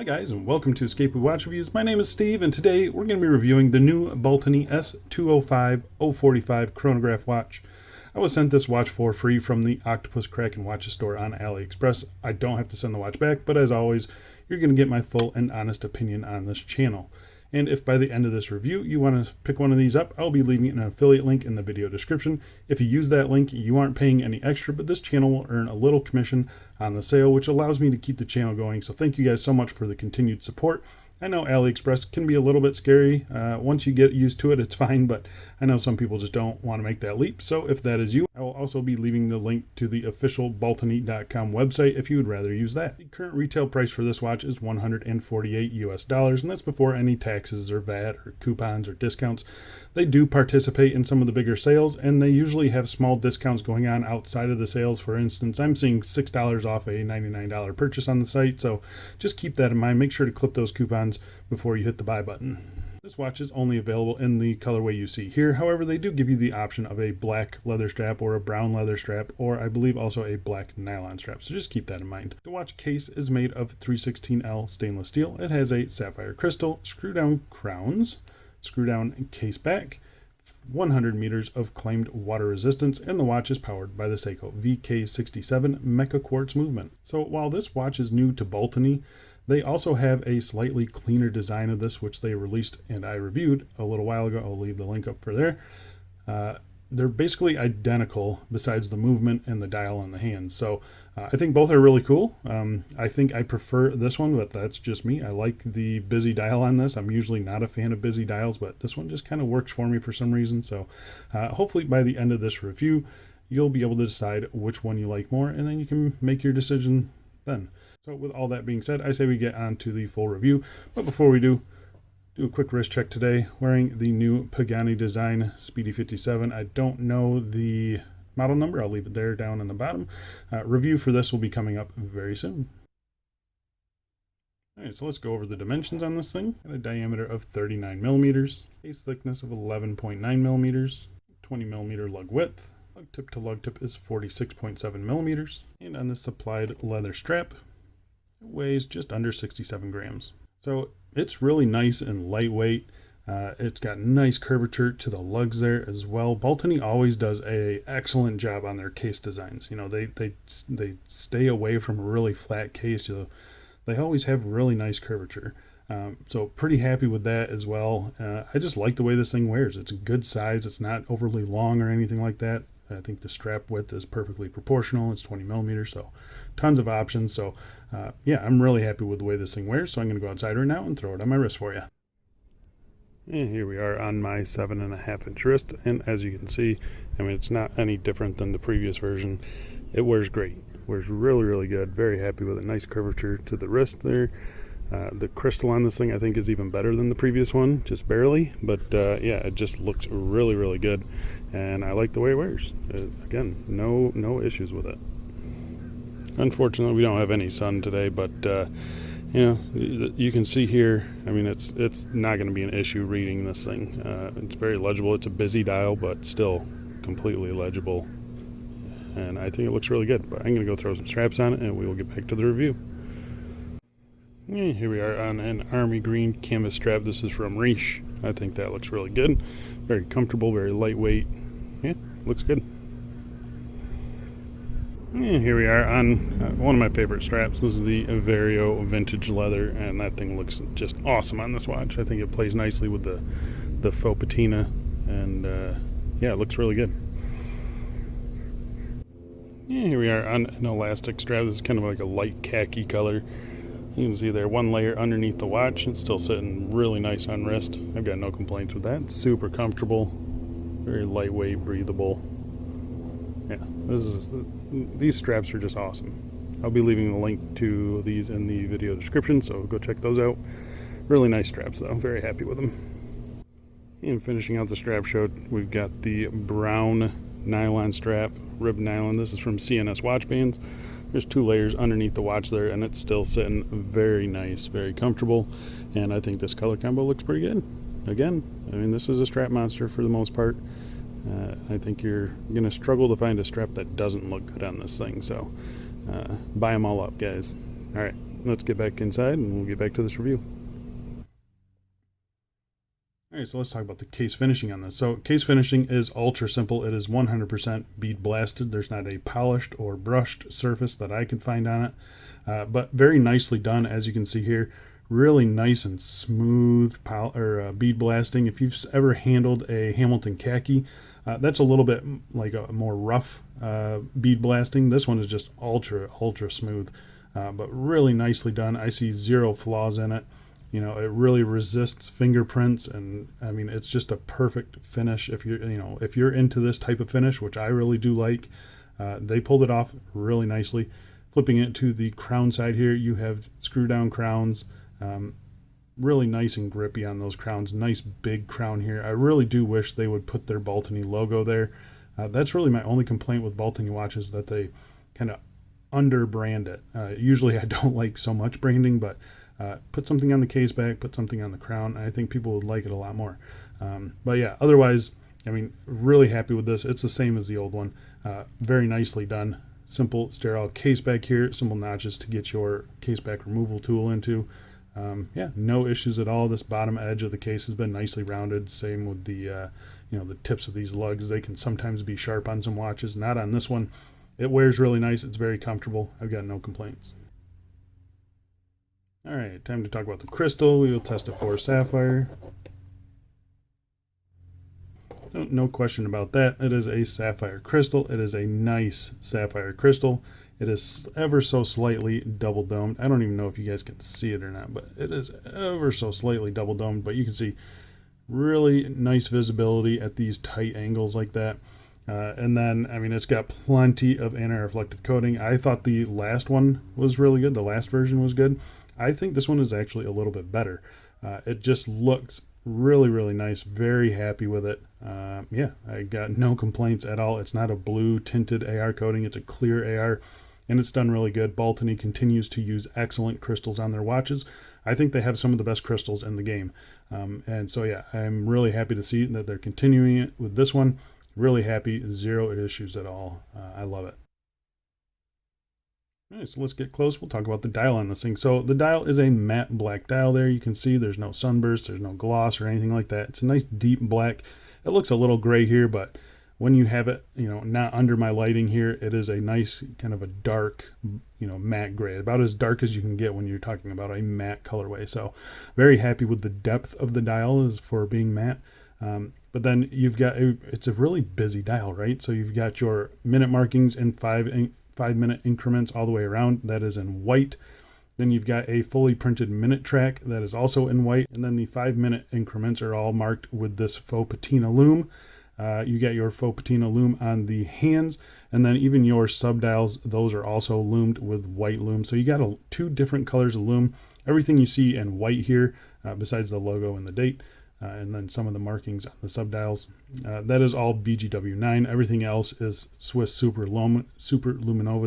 Hi guys, and welcome to Escape with Watch Reviews. My name is Steve, and today we're going to be reviewing the new Baltany S205045 chronograph watch. I was sent this watch for free from the Octopus Kraken Watches store on AliExpress. I don't have to send the watch back, but as always, you're going to get my full and honest opinion on this channel. And if by the end of this review you want to pick one of these up, I'll be leaving an affiliate link in the video description. If you use that link, you aren't paying any extra, but this channel will earn a little commission on the sale, which allows me to keep the channel going. So thank you guys so much for the continued support. I know AliExpress can be a little bit scary. Once you get used to it, it's fine, but I know some people just don't want to make that leap. So if that is you, I will also be leaving the link to the official Baltany.com website if you would rather use that. The current retail price for this watch is $148 US, and that's before any taxes or VAT or coupons or discounts. They do participate in some of the bigger sales, and they usually have small discounts going on outside of the sales. For instance, I'm seeing $6 off a $99 purchase on the site, so just keep that in mind. Make sure to clip those coupons before you hit the buy button. This watch is only available in the colorway you see here. However, they do give you the option of a black leather strap or a brown leather strap, or I believe also a black nylon strap, so just keep that in mind. The watch case is made of 316L stainless steel. It has a sapphire crystal, screw down crowns, screw down case back, 100 meters of claimed water resistance, and the watch is powered by the Seiko VK67 Mecha Quartz movement. So while this watch is new to Baltany, they also have a slightly cleaner design of this, which they released and I reviewed a little while ago. I'll leave the link up for there. They're basically identical besides the movement and the dial on the hand. So I think both are really cool. I think I prefer this one, but that's just me. I like the busy dial on this. I'm usually not a fan of busy dials, but this one just kind of works for me for some reason. So hopefully by the end of this review, you'll be able to decide which one you like more, and then you can make your decision then. So with all that being said, I say we get on to the full review. But before we do a quick wrist check today, wearing the new Pagani design Speedy 57. I don't know the model number. I'll leave it there down in the bottom. Review for this will be coming up very soon. All right, so let's go over the dimensions on this thing. Got a diameter of 39 millimeters, case thickness of 11.9 millimeters, 20 millimeter lug width. Lug tip to lug tip is 46.7 millimeters. And on the supplied leather strap, it weighs just under 67 grams. So it's really nice and lightweight. It's got nice curvature to the lugs there as well. Baltany always does a excellent job on their case designs. You know, they stay away from a really flat case. So they always have really nice curvature. So pretty happy with that as well. I just like the way this thing wears. It's a good size. It's not overly long or anything like that. I think the strap width is perfectly proportional. It's 20 millimeters, so tons of options. So yeah, I'm really happy with the way this thing wears. So I'm going to go outside right now and throw it on my wrist for you. And here we are on my 7.5 inch wrist. And as you can see, I mean, it's not any different than the previous version. It wears great. It wears really, really good. Very happy with it. Nice curvature to the wrist there. The crystal on this thing I think is even better than the previous one, just barely, but yeah, it just looks really, really good, and I like the way it wears. Again, no issues with it. Unfortunately, we don't have any sun today, but you know, you can see here, I mean, it's not going to be an issue reading this thing. It's very legible. It's a busy dial, but still completely legible, and I think it looks really good. But I'm going to go throw some straps on it, and we will get back to the review. Here we are on an army green canvas strap. This is from Riche. I think that looks really good. Very comfortable, very lightweight. Yeah, looks good. Here we are on one of my favorite straps. This is the Vario vintage leather, and that thing looks just awesome on this watch. I think it plays nicely with the faux patina, and yeah, it looks really good. Here we are on an elastic strap. This is kind of like a light khaki color. You can see there one layer underneath the watch. It's still sitting really nice on wrist. I've got no complaints with that. It's super comfortable, very lightweight, breathable. Yeah, these straps are just awesome. I'll be leaving the link to these in the video description, so go check those out. Really nice straps though, very happy with them. And finishing out the strap showed, we've got the brown nylon strap, ribbed nylon. This is from CNS watch bands. There's 2 layers underneath the watch there, and it's still sitting very nice, very comfortable, and I think this color combo looks pretty good. Again, I mean, this is a strap monster for the most part. I think you're going to struggle to find a strap that doesn't look good on this thing, so buy them all up, guys. All right, let's get back inside and we'll get back to this review. All right, so let's talk about the case finishing on this. So case finishing is ultra simple. It is 100% bead blasted. There's not a polished or brushed surface that I can find on it, but very nicely done, as you can see here. Really nice and smooth bead blasting. If you've ever handled a Hamilton khaki, that's a little bit like a more rough bead blasting. This one is just ultra smooth, but really nicely done. I see zero flaws in it. You know, it really resists fingerprints, and I mean, it's just a perfect finish. If you're into this type of finish, which I really do like, they pulled it off really nicely. Flipping it to the crown side here, you have screw down crowns, really nice and grippy on those crowns. Nice big crown here. I really do wish they would put their Baltany logo there. That's really my only complaint with Baltany watches, that they kind of under brand it. Usually I don't like so much branding, but put something on the case back, put something on the crown. I think people would like it a lot more. But yeah, otherwise, I mean, really happy with this. It's the same as the old one. Very nicely done. Simple sterile case back here. Simple notches to get your case back removal tool into. Yeah, no issues at all. This bottom edge of the case has been nicely rounded. Same with the the tips of these lugs. They can sometimes be sharp on some watches. Not on this one. It wears really nice. It's very comfortable. I've got no complaints. All right, time to talk about the crystal. We will test it for sapphire. No question about that. It is a sapphire crystal. It is a nice sapphire crystal. It is ever so slightly double domed. I don't even know if you guys can see it or not, but it is ever so slightly double domed. But you can see really nice visibility at these tight angles like that. And then, I mean, it's got plenty of anti-reflective coating. I thought the last one was really good. The last version was good. I think this one is actually a little bit better. It just looks really nice. Very happy with it. Yeah, I got no complaints at all. It's not a blue tinted AR coating. It's a clear AR, and it's done really good. Baltany continues to use excellent crystals on their watches. I think they have some of the best crystals in the game. And so, yeah, I'm really happy to see that they're continuing it with this one. Really happy. Zero issues at all. I love it. All right, so let's get close. We'll talk about the dial on this thing. So the dial is a matte black dial there. You can see there's no sunburst, there's no gloss or anything like that. It's a nice deep black. It looks a little gray here, but when you have it, not under my lighting here, it is a nice kind of a dark, matte gray. About as dark as you can get when you're talking about a matte colorway. So very happy with the depth of the dial as for being matte. But then you've got, it's a really busy dial, right? So you've got your minute markings in 5-minute increments all the way around. That is in white. Then you've got a fully printed minute track that is also in white. And then the 5-minute increments are all marked with this faux patina lume. You get your faux patina lume on the hands, and then even your subdials, those are also lumed with white lume. So you got two different colors of lume. Everything you see in white here, besides the logo and the date, and then some of the markings on the subdials, that is all BGW9. Everything else is Swiss Super Luminova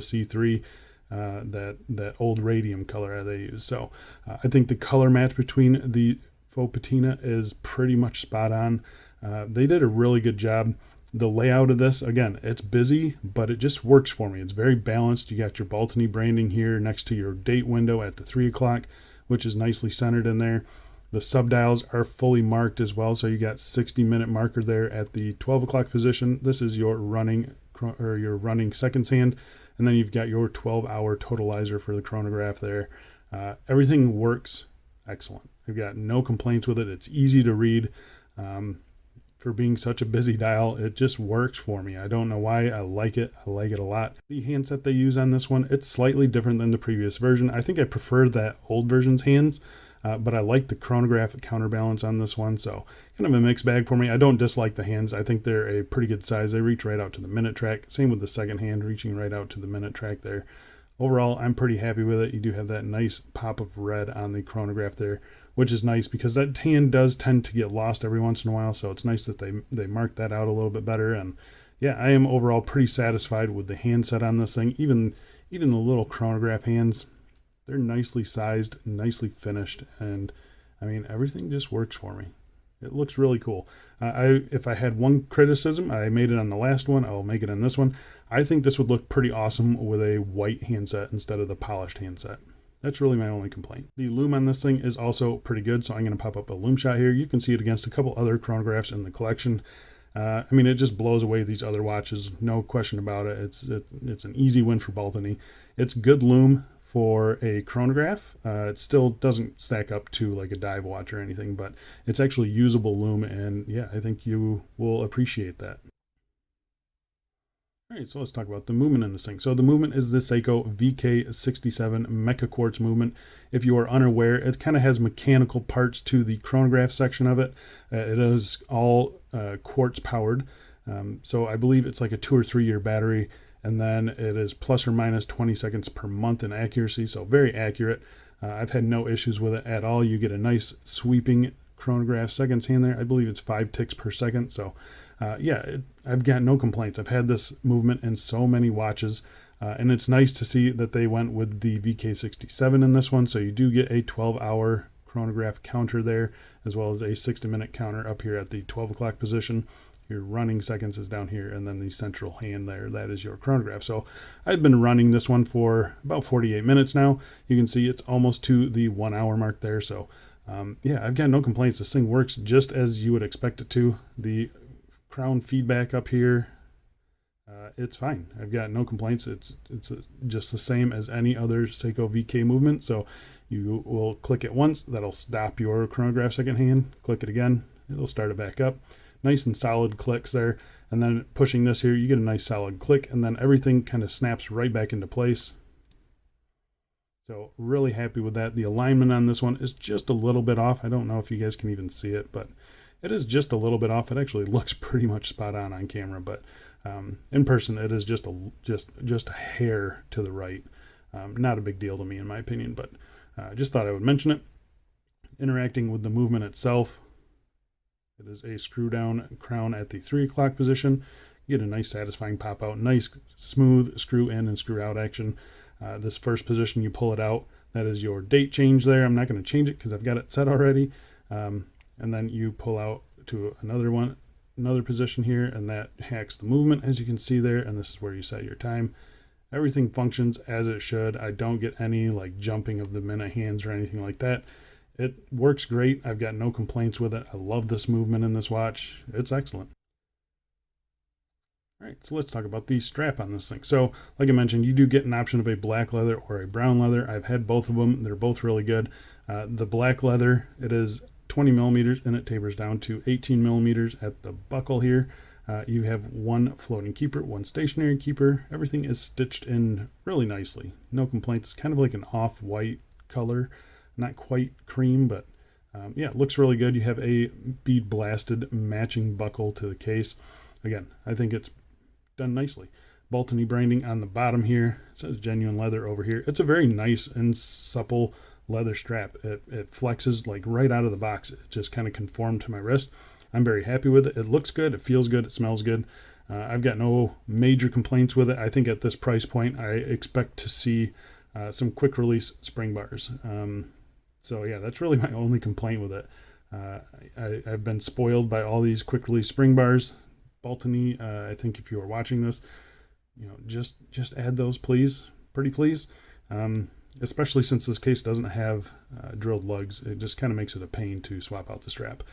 C3, that old radium color they use. So I think the color match between the faux patina is pretty much spot on. They did a really good job. The layout of this, again, it's busy, but it just works for me. It's very balanced. You got your Baltany branding here next to your date window at the 3 o'clock, which is nicely centered in there. The subdials are fully marked as well, so you got 60-minute marker there at the 12 o'clock position. This is your running seconds hand, and then you've got your 12-hour totalizer for the chronograph there. Everything works excellent. I've got no complaints with it. It's easy to read. For being such a busy dial, it just works for me. I don't know why. I like it. I like it a lot. The handset they use on this one, it's slightly different than the previous version. I think I prefer that old version's hands. But I like the chronograph counterbalance on this one, so kind of a mixed bag for me. I don't dislike the hands. I think they're a pretty good size. They reach right out to the minute track. Same with the second hand, reaching right out to the minute track there. Overall, I'm pretty happy with it. You do have that nice pop of red on the chronograph there, which is nice because that hand does tend to get lost every once in a while, so it's nice that they mark that out a little bit better. And yeah, I am overall pretty satisfied with the handset on this thing. Even the little chronograph hands, they're nicely sized, nicely finished, and I mean, everything just works for me. It looks really cool. If I had one criticism, I made it on the last one, I'll make it on this one. I think this would look pretty awesome with a white handset instead of the polished handset. That's really my only complaint. The lume on this thing is also pretty good, so I'm going to pop up a lume shot here. You can see it against a couple other chronographs in the collection. I mean, it just blows away these other watches, no question about it. It's an easy win for Baltany. It's good lume for a chronograph. It still doesn't stack up to like a dive watch or anything, but it's actually usable lume, and yeah, I think you will appreciate that. All right, so let's talk about the movement in this thing. So the movement is the Seiko VK67 Mecha Quartz movement. If you are unaware, it kind of has mechanical parts to the chronograph section of it. It is all quartz powered. So I believe it's like a 2 or 3 year battery, and then it is plus or minus 20 seconds per month in accuracy. So very accurate. I've had no issues with it at all. You get a nice sweeping chronograph seconds hand there. I believe it's 5 ticks per second. So I've got no complaints. I've had this movement in so many watches, and it's nice to see that they went with the VK67 in this one. So you do get a 12-hour chronograph counter there, as well as a 60-minute counter up here at the 12 o'clock position. Your running seconds is down here, and then the central hand there, that is your chronograph. So I've been running this one for about 48 minutes now. You can see it's almost to the 1 hour mark there. So I've got no complaints. This thing works just as you would expect it to. The crown feedback up here, it's fine. I've got no complaints. It's just the same as any other Seiko VK movement. So you will click it once, that'll stop your chronograph second hand. Click it again, it'll start it back up. Nice and solid clicks there. And then pushing this here, you get a nice solid click, and then everything kind of snaps right back into place. So really happy with that. The alignment on this one is just a little bit off. I don't know if you guys can even see it, but it is just a little bit off. It actually looks pretty much spot on camera, but in person it is just a hair to the right. Not a big deal to me in my opinion, but just thought I would mention it. Interacting with the movement itself, it is a screw down crown at the 3 o'clock position. You get a nice satisfying pop out, nice smooth screw in and screw out action. This first position, you pull it out, that is your date change there. I'm not going to change it because I've got it set already. And then you pull out to another position here, and that hacks the movement, as you can see there, and this is where you set your time. Everything functions as it should. I don't get any like jumping of the minute hands or anything like that. It works great. I've got no complaints with it. I love this movement in this watch. It's excellent. All right, so let's talk about the strap on this thing. So like I mentioned, you do get an option of a black leather or a brown leather. I've had both of them. They're both really good. The black leather, it is 20 millimeters, and it tapers down to 18 millimeters at the buckle here. You have one floating keeper, one stationary keeper. Everything is stitched in really nicely. No complaints. It's kind of like an off-white color, not quite cream, but it looks really good. You have a bead blasted matching buckle to the case. Again, I think it's done nicely. Baltany branding on the bottom here. It says genuine leather over here. It's a very nice and supple leather strap. It flexes like right out of the box. It just kind of conformed to my wrist. I'm very happy with it. It looks good. It feels good. It smells good. I've got no major complaints with it. I think at this price point, I expect to see some quick release spring bars. So yeah, that's really my only complaint with it. I've been spoiled by all these quick release spring bars. Baltany, I think if you are watching this, just add those, please. Pretty please. Especially since this case doesn't have drilled lugs. It just kind of makes it a pain to swap out the strap.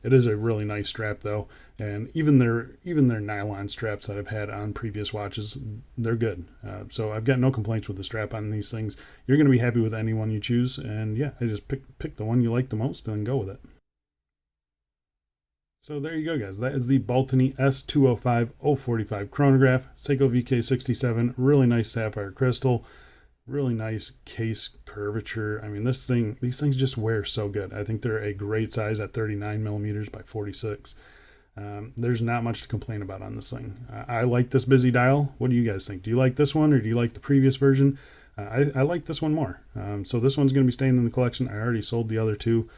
It is a really nice strap though, and even their nylon straps that I've had on previous watches, they're good. So I've got no complaints with the strap on these things. You're going to be happy with any one you choose, and yeah, I just pick the one you like the most and go with it. So there you go, guys. That is the Baltany S205045 chronograph, Seiko VK67, really nice sapphire crystal. Really nice case curvature. I mean, these things just wear so good. I think they're a great size at 39 millimeters by 46. There's not much to complain about on this thing. I like this busy dial. What do you guys think? Do you like this one, or do you like the previous version? I like this one more. So this one's going to be staying in the collection. I already sold the other two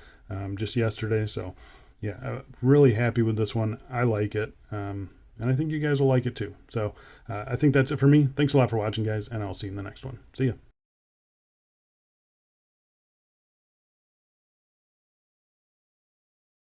just yesterday. So yeah, really happy with this one. I like it. And I think you guys will like it too. So I think that's it for me. Thanks a lot for watching, guys, and I'll see you in the next one. See ya.